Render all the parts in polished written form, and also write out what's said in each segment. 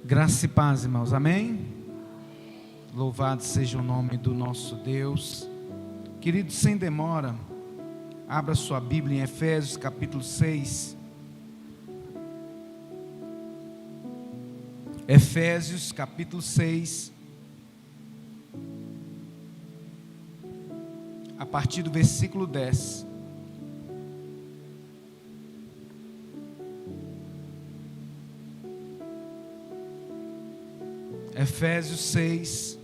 Graça e paz, irmãos, amém? Louvado seja o nome do nosso Deus. Queridos, sem demora, abra sua Bíblia em Efésios capítulo 6. Efésios capítulo 6, a partir do versículo 10. Efésios 6,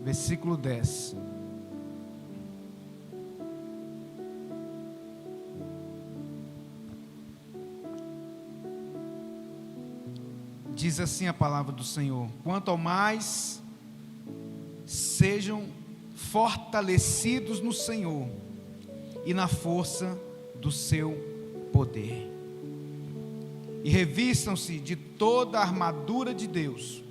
versículo 10. Diz assim a palavra do Senhor: quanto ao mais, sejam fortalecidos no Senhor e na força do seu poder. E revistam-se de toda a armadura de Deus,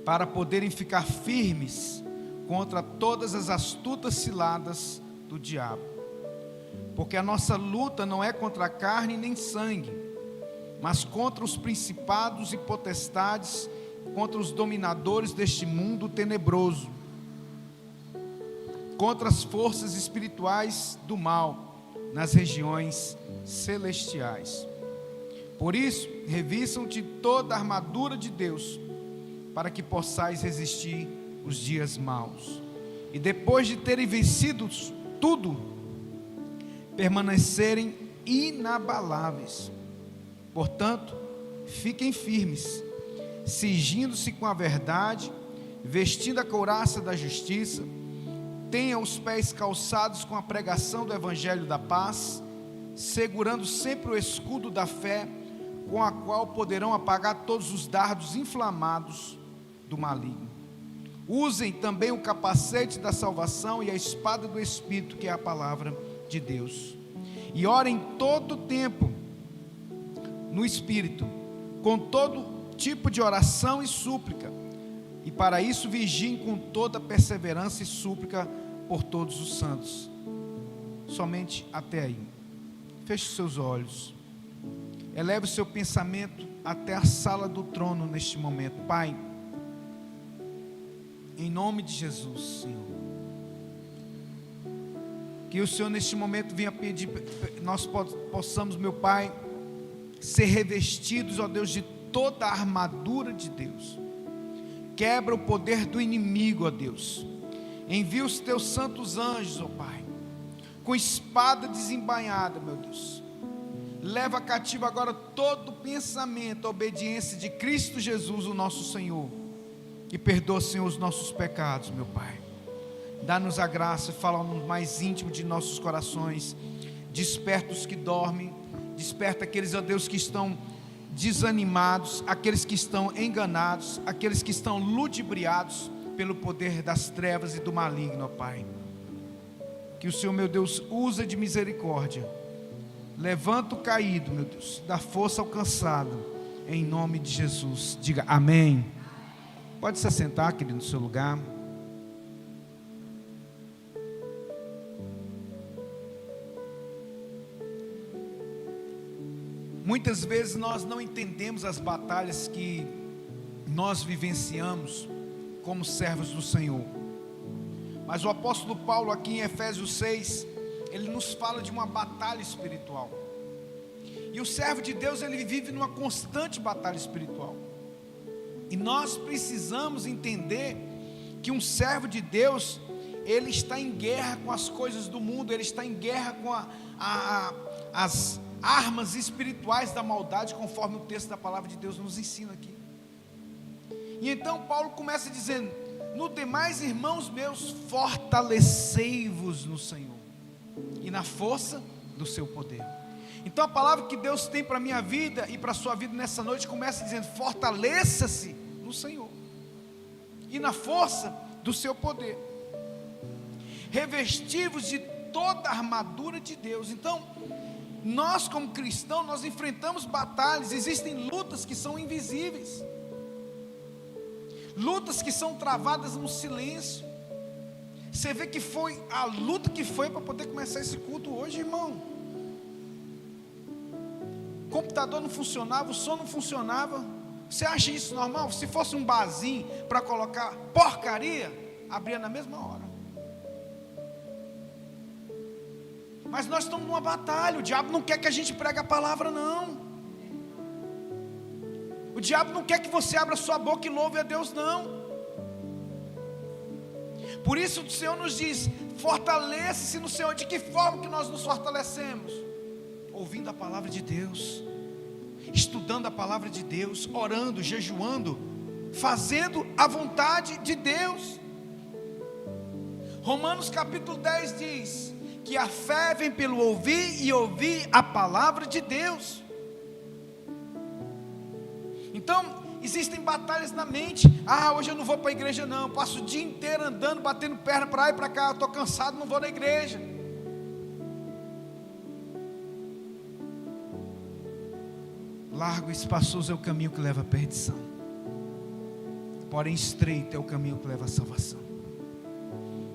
para poderem ficar firmes contra todas as astutas ciladas do diabo. Porque a nossa luta não é contra a carne nem sangue, mas contra os principados e potestades, contra os dominadores deste mundo tenebroso, contra as forças espirituais do mal nas regiões celestiais. Por isso, revistam de toda a armadura de Deus, para que possais resistir os dias maus. E depois de terem vencido tudo, permanecerem inabaláveis. Portanto, fiquem firmes, cingindo-se com a verdade, vestindo a couraça da justiça, tenham os pés calçados com a pregação do evangelho da paz, segurando sempre o escudo da fé, com a qual poderão apagar todos os dardos inflamados do maligno. Usem também o capacete da salvação e a espada do Espírito, que é a palavra de Deus. E orem todo o tempo no Espírito, com todo tipo de oração e súplica. E para isso vigiem com toda perseverança e súplica por todos os santos. Somente até aí. Feche os seus olhos. Eleve o seu pensamento até a sala do trono neste momento. Pai, em nome de Jesus, Senhor, que o Senhor neste momento venha pedir, nós possamos, meu Pai, ser revestidos, ó Deus, de toda a armadura de Deus. Quebra o poder do inimigo, ó Deus. Envia os teus santos anjos, ó Pai, com espada desembainhada, meu Deus. Leva cativo agora todo pensamento, a obediência de Cristo Jesus, o nosso Senhor. E perdoa, Senhor, os nossos pecados, meu Pai. Dá-nos a graça e fala no mais íntimo de nossos corações. Desperta os que dormem. Desperta aqueles, ó Deus, que estão desanimados, aqueles que estão enganados, aqueles que estão ludibriados pelo poder das trevas e do maligno, ó Pai. Que o Senhor, meu Deus, usa de misericórdia. Levanta o caído, meu Deus, dá força ao cansado, em nome de Jesus. Diga amém. Pode se assentar, querido, no seu lugar. Muitas vezes nós não entendemos as batalhas que nós vivenciamos como servos do Senhor. Mas o apóstolo Paulo aqui em Efésios 6, ele nos fala de uma batalha espiritual. E o servo de Deus, ele vive numa constante batalha espiritual. E nós precisamos entender que um servo de Deus, ele está em guerra com as coisas do mundo, ele está em guerra com as armas espirituais da maldade, conforme o texto da palavra de Deus nos ensina aqui. E então Paulo começa dizendo: no demais, irmãos meus, fortalecei-vos no Senhor e na força do seu poder. Então a palavra que Deus tem para a minha vida e para a sua vida nessa noite começa dizendo: fortaleça-se no Senhor e na força do seu poder. Revesti-vos de toda a armadura de Deus. Então, nós como cristãos, nós enfrentamos batalhas, existem lutas que são invisíveis, lutas que são travadas no silêncio. Você vê que foi a luta que foi para poder começar esse culto hoje, irmão. computador não funcionava, o som não funcionava. Você acha isso normal? Se fosse um barzinho para colocar porcaria, abria na mesma hora. Mas nós estamos numa batalha. O diabo não quer que a gente pregue a palavra, não. O diabo não quer que você abra sua boca e louve a Deus, não. Por isso o Senhor nos diz: fortaleça-se no Senhor. De que forma que nós nos fortalecemos? Ouvindo a palavra de Deus, estudando a palavra de Deus, orando, jejuando, fazendo a vontade de Deus. Romanos capítulo 10 diz que a fé vem pelo ouvir e ouvir a palavra de Deus. Então, existem batalhas na mente. Hoje eu não vou para a igreja não, passo o dia inteiro andando, batendo perna para lá e para cá, eu estou cansado, não vou na igreja. Largo e espaçoso é o caminho que leva à perdição, porém estreito é o caminho que leva à salvação.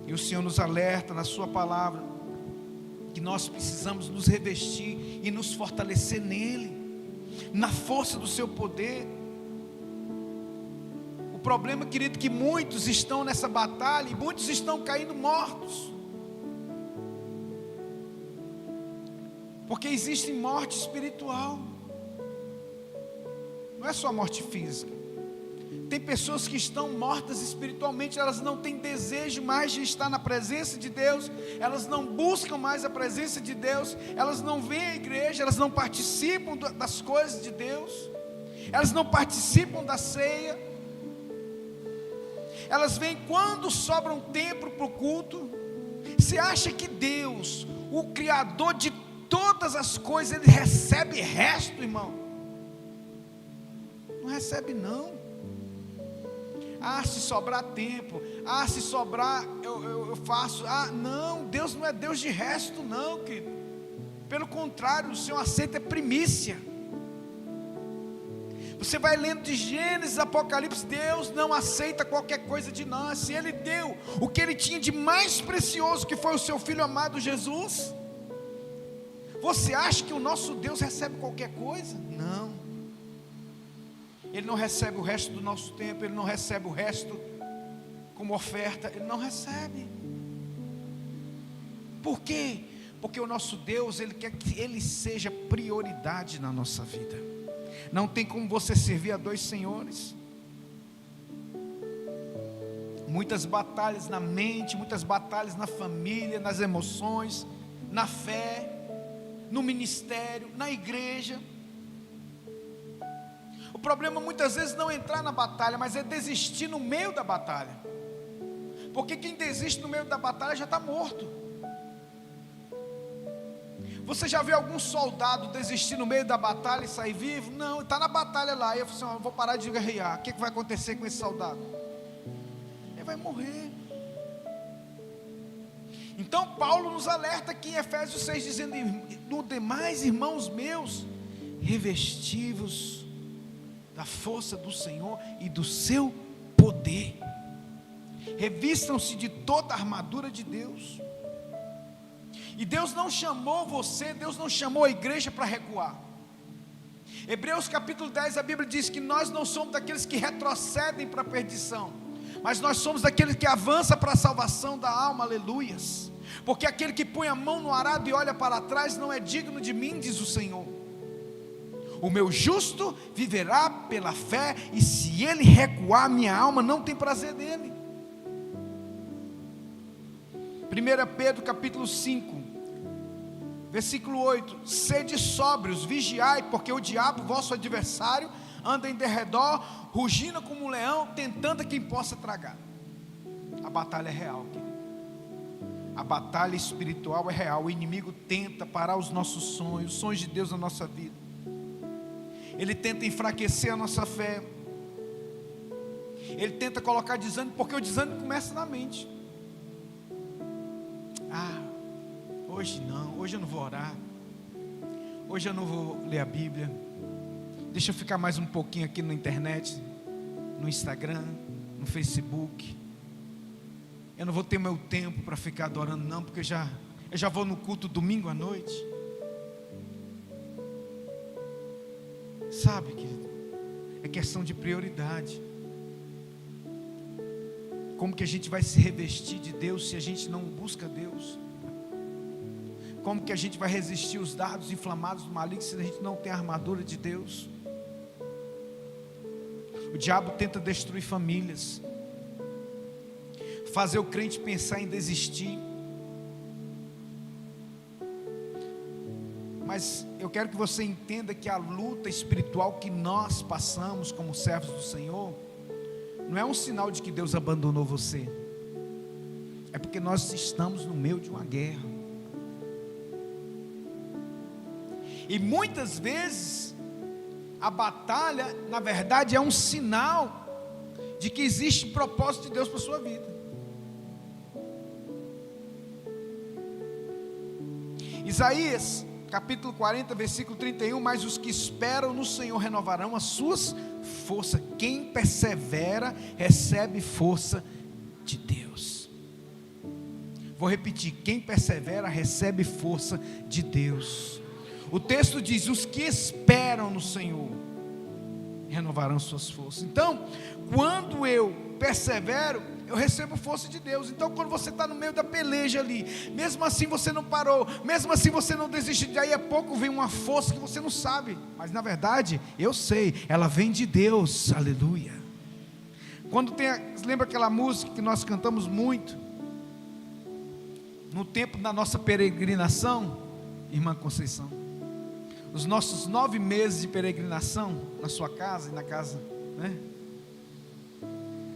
E o Senhor nos alerta na sua palavra que nós precisamos nos revestir e nos fortalecer nele, na força do seu poder. O problema, querido, é que muitos estão nessa batalha e muitos estão caindo mortos, porque existe morte espiritual. Não é só morte física. Tem pessoas que estão mortas espiritualmente. Elas não têm desejo mais de estar na presença de Deus. Elas não buscam mais a presença de Deus. Elas não vêm à igreja. Elas não participam das coisas de Deus. Elas não participam da ceia. Elas vêm quando sobra um tempo para o culto. Você acha que Deus, o Criador de todas as coisas, Ele recebe resto, irmão? Não recebe não. Se sobrar tempo, se sobrar eu faço. Não, Deus não é Deus de resto não, querido. Pelo contrário, o Senhor aceita primícia. Você vai lendo de Gênesis, Apocalipse, Deus não aceita qualquer coisa de nós. Se Ele deu o que Ele tinha de mais precioso, que foi o seu Filho amado Jesus, você acha que o nosso Deus recebe qualquer coisa? Não. Ele não recebe o resto do nosso tempo, Ele não recebe o resto como oferta, Ele não recebe. Por quê? Porque o nosso Deus, Ele quer que Ele seja prioridade na nossa vida. Não tem como você servir a dois senhores. Muitas batalhas na mente, muitas batalhas na família, nas emoções, na fé, no ministério, na igreja. O problema muitas vezes não é entrar na batalha, mas é desistir no meio da batalha. Porque quem desiste no meio da batalha já está morto. Você já viu algum soldado desistir no meio da batalha e sair vivo? Não, está na batalha lá. E eu falo assim, eu vou parar de guerrear. O que vai acontecer com esse soldado? Ele vai morrer. Então Paulo nos alerta aqui em Efésios 6, dizendo: no demais, irmãos meus, revestivos da força do Senhor e do seu poder. Revistam-se de toda a armadura de Deus. E Deus não chamou você, Deus não chamou a igreja para recuar. Hebreus capítulo 10, a Bíblia diz que nós não somos daqueles que retrocedem para a perdição, mas nós somos daqueles que avançam para a salvação da alma, aleluias. Porque aquele que põe a mão no arado e olha para trás não é digno de mim, diz o Senhor. O meu justo viverá pela fé, e se ele recuar, minha alma não tem prazer nele. 1 Pedro capítulo 5, versículo 8: sede sóbrios, vigiai, porque o diabo, vosso adversário, anda em derredor, rugindo como um leão, tentando a quem possa tragar. A batalha é real, querido. A batalha espiritual é real. O inimigo tenta parar os nossos sonhos, os sonhos de Deus na nossa vida. Ele tenta enfraquecer a nossa fé. Ele tenta colocar desânimo, porque o desânimo começa na mente. Hoje não, hoje eu não vou orar, hoje eu não vou ler a Bíblia, deixa eu ficar mais um pouquinho aqui na internet, no Instagram, no Facebook. Eu não vou ter meu tempo para ficar adorando não, porque eu já vou no culto domingo à noite. Sabe, querido, é questão de prioridade. Como que a gente vai se revestir de Deus se a gente não busca Deus? Como que a gente vai resistir os dardos inflamados do maligno se a gente não tem a armadura de Deus? O diabo tenta destruir famílias, fazer o crente pensar em desistir. Mas eu quero que você entenda que a luta espiritual que nós passamos como servos do Senhor não é um sinal de que Deus abandonou você. É porque nós estamos no meio de uma guerra. E muitas vezes a batalha, na verdade, é um sinal de que existe propósito de Deus para a sua vida. Isaías capítulo 40, versículo 31, mas os que esperam no Senhor renovarão as suas forças. Quem persevera recebe força de Deus. Vou repetir, quem persevera recebe força de Deus. O texto diz, os que esperam no Senhor renovarão suas forças. Então, quando eu persevero, eu recebo força de Deus. Então, quando você está no meio da peleja ali, mesmo assim você não parou, mesmo assim você não desiste, daí a pouco vem uma força que você não sabe, mas na verdade, eu sei, ela vem de Deus, aleluia. Quando lembra aquela música que nós cantamos muito, no tempo da nossa peregrinação, irmã Conceição, os nossos 9 meses de peregrinação, na sua casa e na casa, né?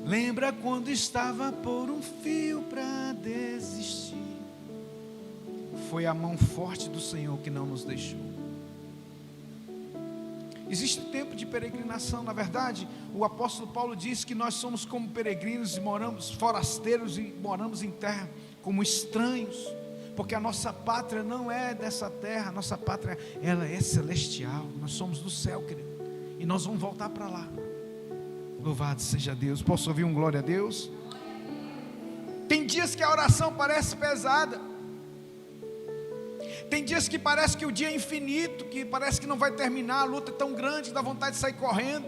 Lembra quando estava por um fio para desistir? Foi a mão forte do Senhor que não nos deixou. Existe tempo de peregrinação, na verdade, o apóstolo Paulo diz que nós somos como peregrinos e moramos, forasteiros e moramos em terra como estranhos, porque a nossa pátria não é dessa terra, a nossa pátria, ela é celestial, nós somos do céu, querido, e nós vamos voltar para lá. Louvado seja Deus. Posso ouvir um glória a Deus? Tem dias que a oração parece pesada, tem dias que parece que o dia é infinito, que parece que não vai terminar, a luta é tão grande, dá vontade de sair correndo,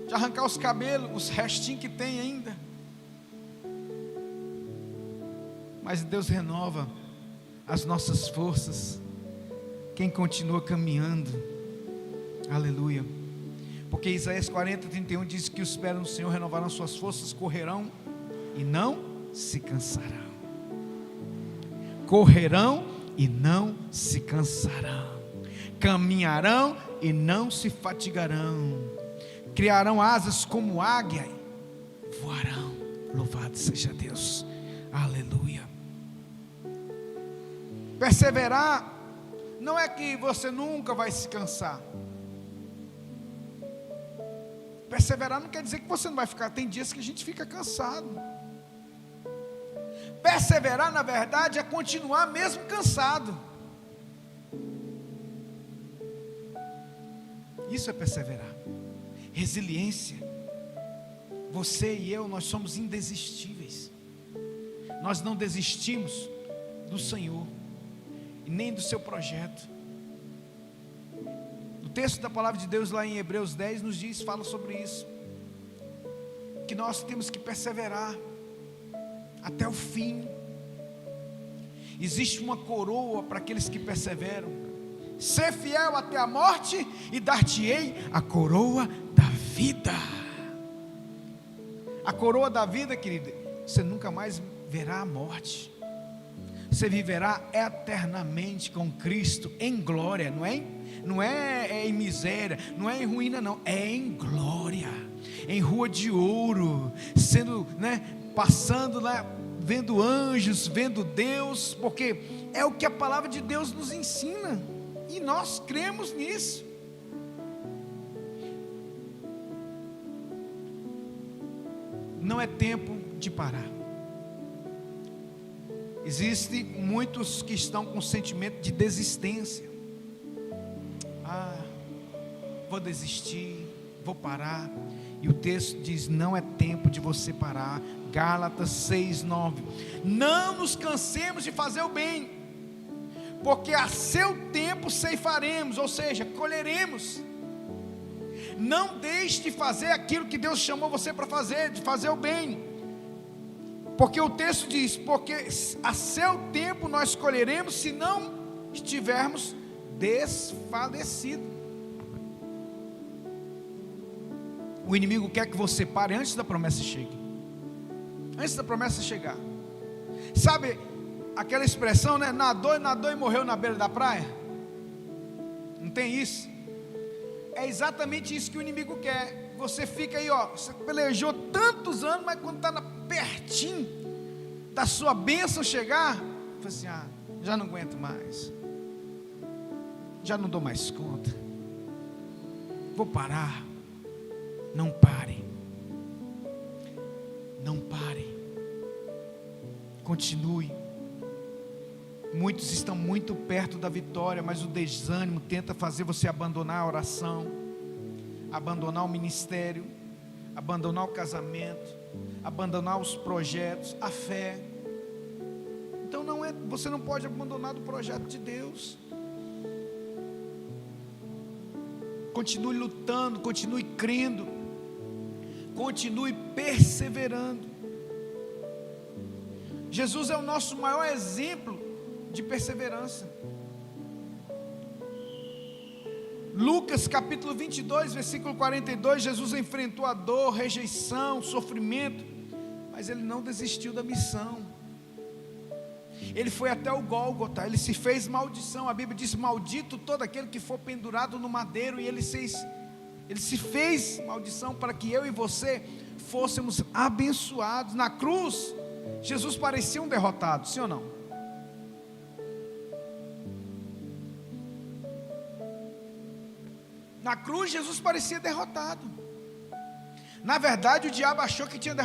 de arrancar os cabelos, os restinhos que tem ainda. Mas Deus renova as nossas forças, quem continua caminhando, aleluia. Porque Isaías 40, 31 diz que os que esperam no Senhor renovarão suas forças, correrão e não se cansarão. Correrão e não se cansarão. Caminharão e não se fatigarão. Criarão asas como águia e voarão. Louvado seja Deus. Aleluia. Perseverar não é que você nunca vai se cansar. Perseverar não quer dizer que você não vai ficar. Tem dias que a gente fica cansado. Perseverar, na verdade, é continuar mesmo cansado. Isso é perseverar. Resiliência. Você e eu, nós somos indesistíveis. Nós não desistimos do Senhor e nem do seu projeto. O texto da palavra de Deus lá em Hebreus 10 nos diz, fala sobre isso, que nós temos que perseverar até o fim. Existe uma coroa para aqueles que perseveram. Ser fiel até a morte e dar-te-ei a coroa da vida. A coroa da vida, querida, você nunca mais verá a morte. Você viverá eternamente com Cristo em glória, não é em miséria, não é em ruína, não, é em glória, em rua de ouro, sendo, passando, vendo anjos, vendo Deus, porque é o que a palavra de Deus nos ensina, e nós cremos nisso. Não é tempo de parar. Existem muitos que estão com sentimento de desistência. Vou desistir, vou parar. E o texto diz, não é tempo de você parar. Gálatas 6:9. Não nos cansemos de fazer o bem, porque a seu tempo ceifaremos, ou seja, colheremos. Não deixe de fazer aquilo que Deus chamou você para fazer, de fazer o bem, porque o texto diz: porque a seu tempo nós colheremos, se não estivermos desfalecidos. O inimigo quer que você pare antes da promessa chegue, antes da promessa chegar. Sabe aquela expressão, né? Nadou e morreu na beira da praia. Não tem isso? É exatamente isso que o inimigo quer. Você fica aí, ó, você pelejou tantos anos, mas quando está pertinho da sua bênção chegar, você assim: ah, já não aguento mais, já não dou mais conta, vou parar. Não pare, não pare, continue. Muitos estão muito perto da vitória, mas o desânimo tenta fazer você abandonar a oração, abandonar o ministério, abandonar o casamento, abandonar os projetos, a fé. Então você não pode abandonar o projeto de Deus. Continue lutando, continue crendo, continue perseverando. Jesus é o nosso maior exemplo de perseverança. Lucas capítulo 22, versículo 42, Jesus enfrentou a dor, rejeição, sofrimento, mas ele não desistiu da missão. Ele foi até o Gólgota, ele se fez maldição. A Bíblia diz: maldito todo aquele que for pendurado no madeiro. E ele se fez maldição para que eu e você fôssemos abençoados. Na cruz, Jesus parecia um derrotado, sim ou não? Na cruz, Jesus parecia derrotado. Na verdade, o diabo achou que tinha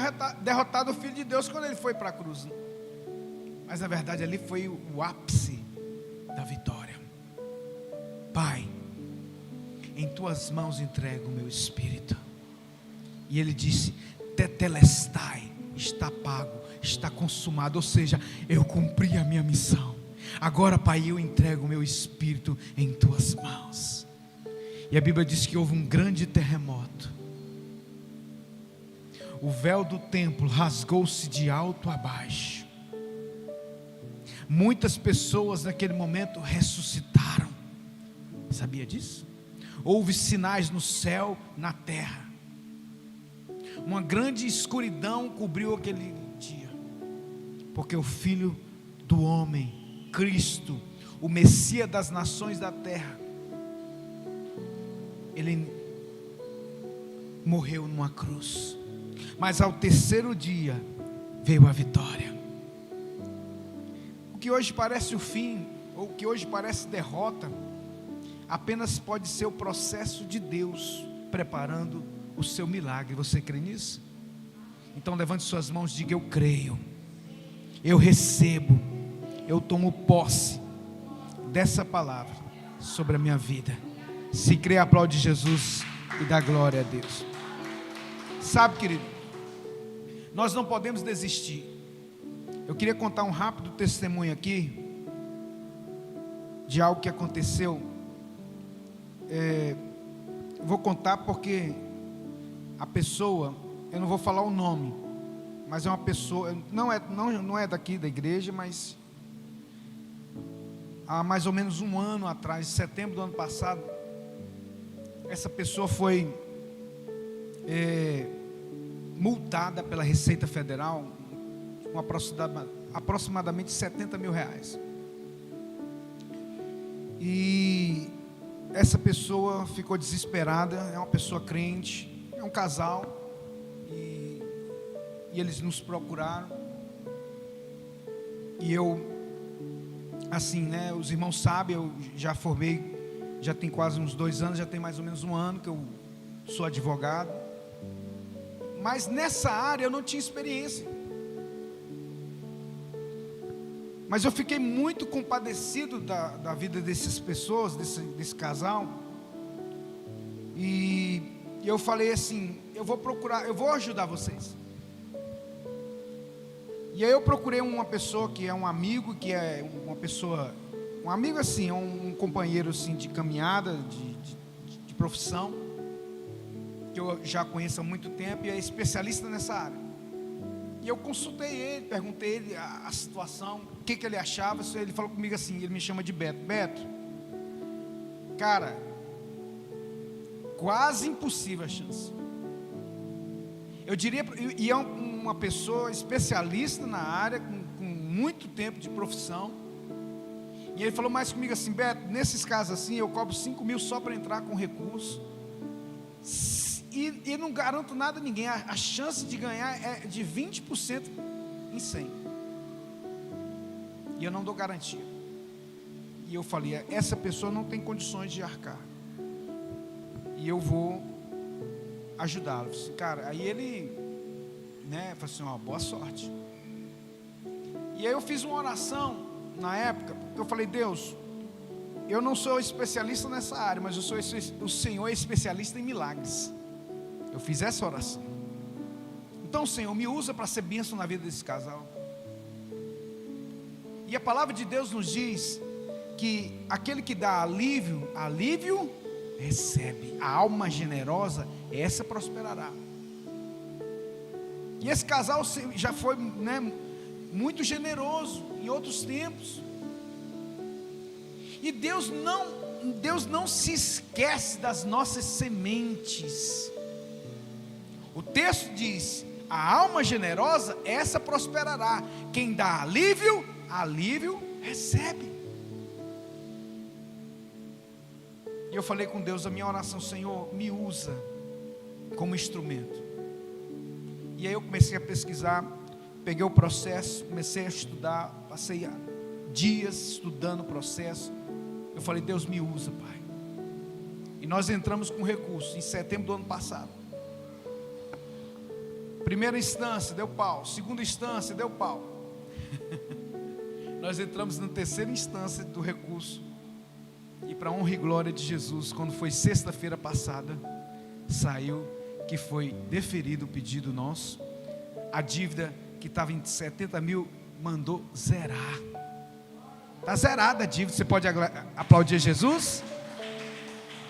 derrotado o Filho de Deus quando ele foi para a cruz. Mas na verdade ali foi o ápice da vitória. Pai, em tuas mãos entrego o meu espírito. E ele disse: tetelestai, está pago, está consumado. Ou seja, eu cumpri a minha missão. Agora, Pai, eu entrego o meu espírito em tuas mãos. E a Bíblia diz que houve um grande terremoto. O véu do templo rasgou-se de alto a baixo. Muitas pessoas naquele momento ressuscitaram. Sabia disso? Houve sinais no céu, na terra. Uma grande escuridão cobriu aquele dia, porque o Filho do homem, Cristo, o Messias das nações da terra, ele morreu numa cruz, mas ao terceiro dia veio a vitória. O que hoje parece o fim, ou o que hoje parece derrota, apenas pode ser o processo de Deus preparando o seu milagre. Você crê nisso? Então levante suas mãos e diga: eu creio, eu recebo, eu tomo posse dessa palavra sobre a minha vida. Se crê, aplaude Jesus e dá glória a Deus. Sabe, querido, nós não podemos desistir. Eu queria contar um rápido testemunho aqui de algo que aconteceu. Vou contar porque a pessoa, eu não vou falar o nome, mas é uma pessoa, não é daqui da igreja, mas há mais ou menos um ano atrás, em setembro do ano passado, essa pessoa foi multada pela Receita Federal com aproximadamente 70 mil reais. E essa pessoa ficou desesperada. É uma pessoa crente, é um casal, e eles nos procuraram. E eu, assim, né, os irmãos sabem, eu já formei, já tem quase uns 2 anos, já tem mais ou menos um ano que eu sou advogado, mas nessa área eu não tinha experiência. Mas eu fiquei muito compadecido da vida dessas pessoas, desse casal. E eu falei assim: eu vou procurar, eu vou ajudar vocês. E aí eu procurei uma pessoa que é um amigo, que é uma um amigo assim, um companheiro assim de caminhada, de profissão, que eu já conheço há muito tempo e é especialista nessa área. E eu consultei ele, perguntei ele a situação, o que ele achava. Ele falou comigo assim, ele me chama de Beto. Beto, cara, quase impossível a chance. Eu diria, e é uma pessoa especialista na área, com muito tempo de profissão. E ele falou mais comigo assim, Beto, nesses casos assim, eu cobro 5 mil só para entrar com recurso. E não garanto nada a ninguém. A chance de ganhar é de 20% em 100. E eu não dou garantia. E eu falei, essa pessoa não tem condições de arcar. E eu vou ajudá-lo. Cara, aí ele, falou assim, boa sorte. E aí eu fiz uma oração na época, porque eu falei, Deus, eu não sou especialista nessa área, mas o Senhor é especialista em milagres. Eu fiz essa oração. Então, Senhor, me usa para ser bênção na vida desse casal. E a palavra de Deus nos diz que aquele que dá alívio recebe. A alma generosa, essa prosperará. E esse casal já foi, muito generoso em outros tempos. E Deus não se esquece das nossas sementes. O texto diz, a alma generosa, essa prosperará. Quem dá alívio recebe. E eu falei com Deus, a minha oração, Senhor, me usa como instrumento. E aí eu comecei a pesquisar, peguei o processo, comecei a estudar, passei dias estudando o processo. Eu falei, Deus, me usa, Pai. E nós entramos com recurso em setembro do ano passado. Primeira instância, deu pau. Segunda instância, deu pau. Nós entramos na terceira instância do recurso. E para a honra e glória de Jesus, quando foi sexta-feira passada, saiu que foi deferido o pedido nosso. A dívida que estava em 70 mil, mandou zerar. Está zerada a dívida. Você pode aplaudir Jesus?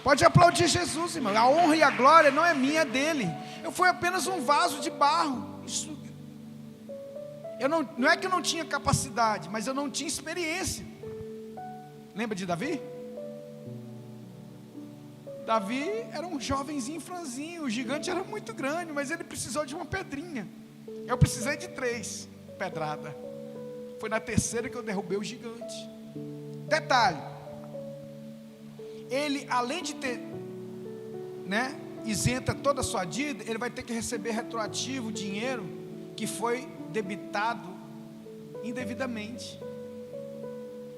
Pode aplaudir Jesus, irmão. A honra e a glória não é minha, é dele. Eu fui apenas um vaso de barro. Não é que eu não tinha capacidade, mas eu não tinha experiência. Lembra de Davi? Davi era um jovenzinho franzinho. O gigante era muito grande, mas ele precisou de uma pedrinha. Eu precisei de 3 pedradas. Foi na terceira que eu derrubei o gigante. Detalhe, ele, além de ter, isenta toda a sua dívida, ele vai ter que receber retroativo o dinheiro que foi debitado indevidamente.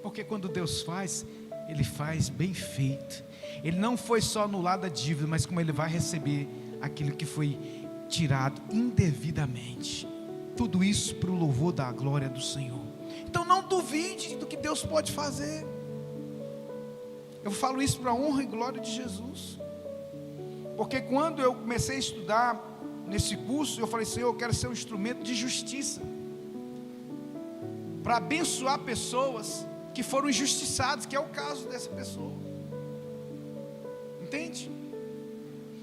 Porque quando Deus faz, Ele faz bem feito. Ele não foi só anulado a dívida, mas como Ele vai receber aquilo que foi tirado indevidamente. Tudo isso para o louvor da glória do Senhor. Então não duvide do que Deus pode fazer. Eu falo isso para a honra e glória de Jesus. Porque quando eu comecei a estudar nesse curso, eu falei, Senhor, eu quero ser um instrumento de justiça, para abençoar pessoas que foram injustiçadas, que é o caso dessa pessoa. Entende?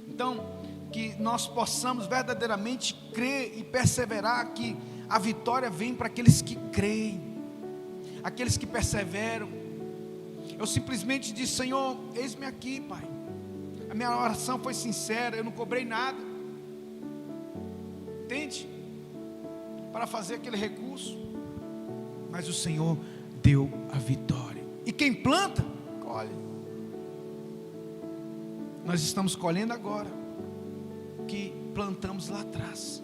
Então, que nós possamos verdadeiramente crer e perseverar, que a vitória vem para aqueles que creem, aqueles que perseveram. Eu simplesmente disse, Senhor, eis-me aqui, Pai. A minha oração foi sincera, eu não cobrei nada. Entende? Para fazer aquele recurso. Mas o Senhor deu a vitória. E quem planta, colhe. Nós estamos colhendo agora o que plantamos lá atrás.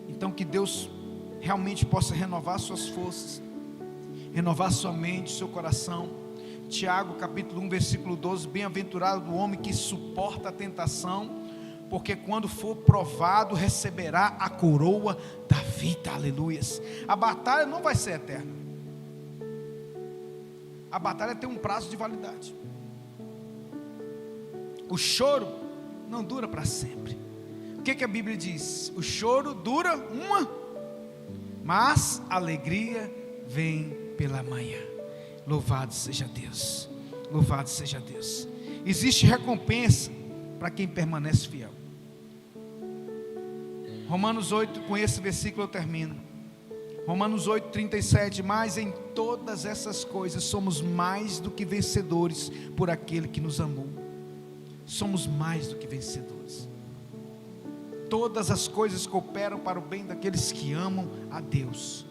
Então que Deus realmente possa renovar suas forças, renovar sua mente, seu coração. Tiago capítulo 1 versículo 12, bem-aventurado o homem que suporta a tentação, porque quando for provado receberá a coroa da vida. Aleluias. A batalha não vai ser eterna. A batalha tem um prazo de validade. O choro não dura para sempre. O que a Bíblia diz? O choro dura mas a alegria vem pela manhã. Louvado seja Deus. Louvado seja Deus. Existe recompensa para quem permanece fiel. Romanos 8, com esse versículo eu termino. Romanos 8, 37. Mas em todas essas coisas somos mais do que vencedores por aquele que nos amou. Somos mais do que vencedores. Todas as coisas cooperam para o bem daqueles que amam a Deus.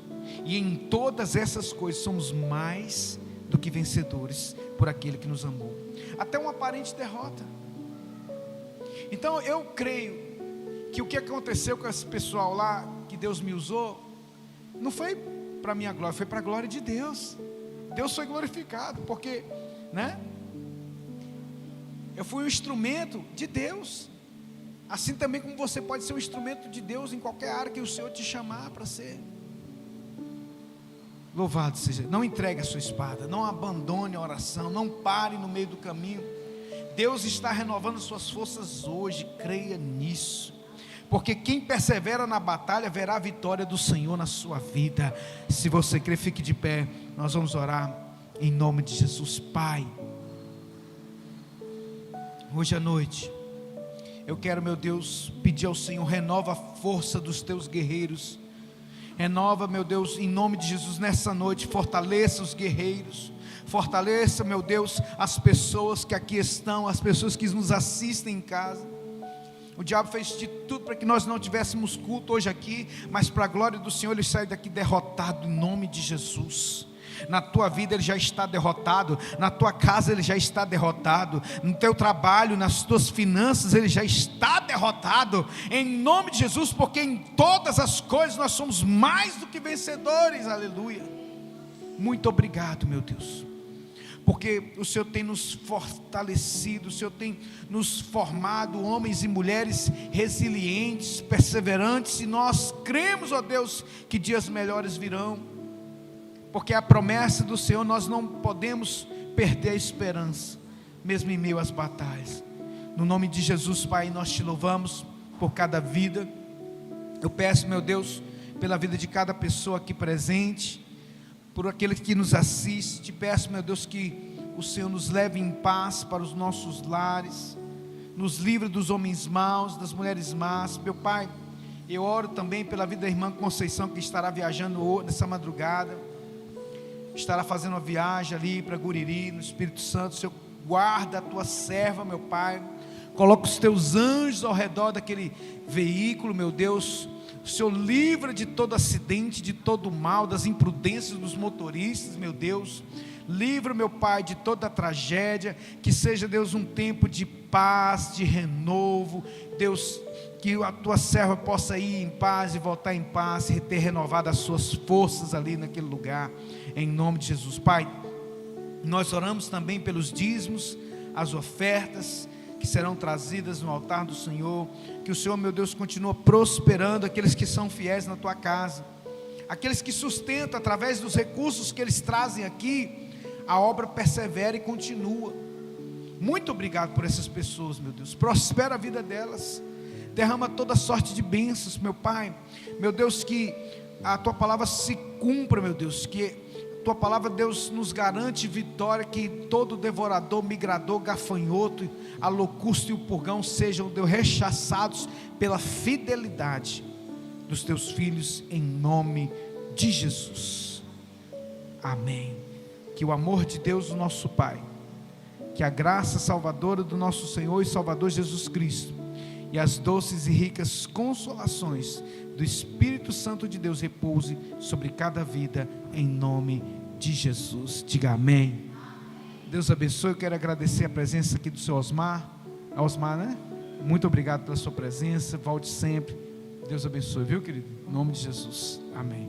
E em todas essas coisas somos mais do que vencedores por aquele que nos amou. Até uma aparente derrota. Então eu creio que o que aconteceu com esse pessoal lá, que Deus me usou, não foi para minha glória, foi para a glória de Deus. Deus foi glorificado, porque, eu fui um instrumento de Deus. Assim também como você pode ser um instrumento de Deus em qualquer área que o Senhor te chamar para ser. Louvado seja. Não entregue a sua espada, não abandone a oração, não pare no meio do caminho. Deus está renovando suas forças hoje, creia nisso. Porque quem persevera na batalha verá a vitória do Senhor na sua vida. Se você crê, fique de pé. Nós vamos orar em nome de Jesus. Pai, hoje à noite eu quero, meu Deus, pedir ao Senhor: renova a força dos teus guerreiros. Renova, meu Deus, em nome de Jesus, nessa noite, fortaleça os guerreiros. Fortaleça, meu Deus, as pessoas que aqui estão, as pessoas que nos assistem em casa. O diabo fez de tudo para que nós não tivéssemos culto hoje aqui, mas para a glória do Senhor, ele sai daqui derrotado em nome de Jesus. Na tua vida ele já está derrotado, na tua casa ele já está derrotado, no teu trabalho, nas tuas finanças ele já está derrotado, em nome de Jesus, porque em todas as coisas nós somos mais do que vencedores, aleluia. Muito obrigado, meu Deus, porque o Senhor tem nos fortalecido, o Senhor tem nos formado homens e mulheres resilientes, perseverantes, e nós cremos, ó Deus, que dias melhores virão. Porque a promessa do Senhor, nós não podemos perder a esperança, mesmo em meio às batalhas. No nome de Jesus, Pai, nós te louvamos por cada vida. Eu peço, meu Deus, pela vida de cada pessoa aqui presente, por aquele que nos assiste. Te peço, meu Deus, que o Senhor nos leve em paz para os nossos lares, nos livre dos homens maus, das mulheres más. Meu Pai, eu oro também pela vida da irmã Conceição, que estará viajando nessa madrugada. Estará fazendo uma viagem ali para Guriri, no Espírito Santo. Senhor, guarda a tua serva, meu Pai. Coloca os teus anjos ao redor daquele veículo, meu Deus. O Senhor livra de todo acidente, de todo mal, das imprudências dos motoristas, meu Deus. Livra, meu Pai, de toda tragédia. Que seja, Deus, um tempo de paz, de renovo. Deus, que a tua serva possa ir em paz e voltar em paz, e ter renovado as suas forças ali naquele lugar, em nome de Jesus. Pai, nós oramos também pelos dízimos, as ofertas que serão trazidas no altar do Senhor. Que o Senhor, meu Deus, continua prosperando aqueles que são fiéis na tua casa, aqueles que sustentam através dos recursos que eles trazem aqui. A obra persevera e continua. Muito obrigado por essas pessoas, meu Deus. Prospera a vida delas. Derrama toda sorte de bênçãos, meu Pai. Meu Deus, que a tua palavra se cumpra, meu Deus. Que a tua palavra, Deus, nos garante vitória. Que todo devorador, migrador, gafanhoto, a locusta e o purgão sejam, Deus, rechaçados pela fidelidade dos teus filhos, em nome de Jesus. Amém. Que o amor de Deus, o nosso Pai, que a graça salvadora do nosso Senhor e Salvador Jesus Cristo, e as doces e ricas consolações do Espírito Santo de Deus repouse sobre cada vida, em nome de Jesus. Diga amém. Deus abençoe. Eu quero agradecer a presença aqui do seu Osmar. É Osmar, né? Muito obrigado pela sua presença. Volte sempre. Deus abençoe, viu, querido? Em nome de Jesus. Amém.